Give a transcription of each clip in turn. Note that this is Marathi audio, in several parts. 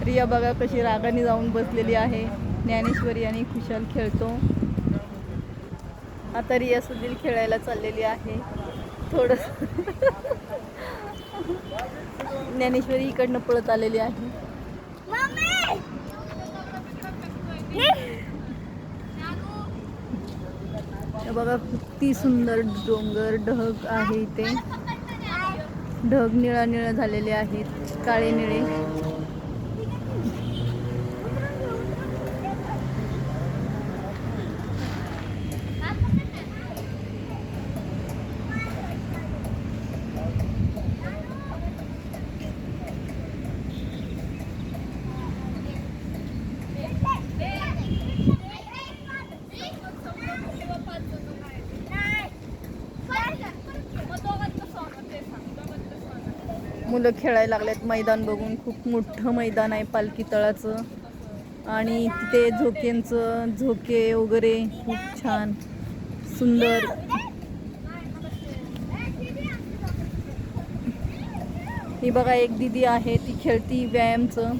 रिया बघा कशी रागाने जाऊन बसलेली आहे. ज्ञानेश्वरी आणि खुशाल खेळतो. आता रिया सुनील खेळायला चाललेली आहे. थोडं ज्ञानेश्वरी इकडनं पळत आलेली आहे. बघा किती सुंदर डोंगर ढग आहे इथे. ढग निळा निळा झालेले आहेत, काळे निळे. मुलं खेळायला लागलेत. मैदान बघून खूप मोठं मैदान आहे पालखी तळाचं. आणि तिथे झोके वगैरे खूप छान सुंदर. ही बघा एक दीदी आहे, ती खेळती व्यायामचं.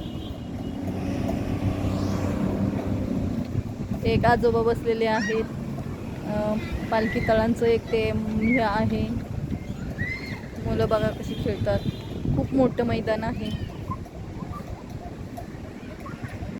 एक आजोबा बसलेले आहेत. पालखी तळांचं एक ते हे आहे. मुलं बघा कशी खेळतात. खूप मोठं मैदान आहे.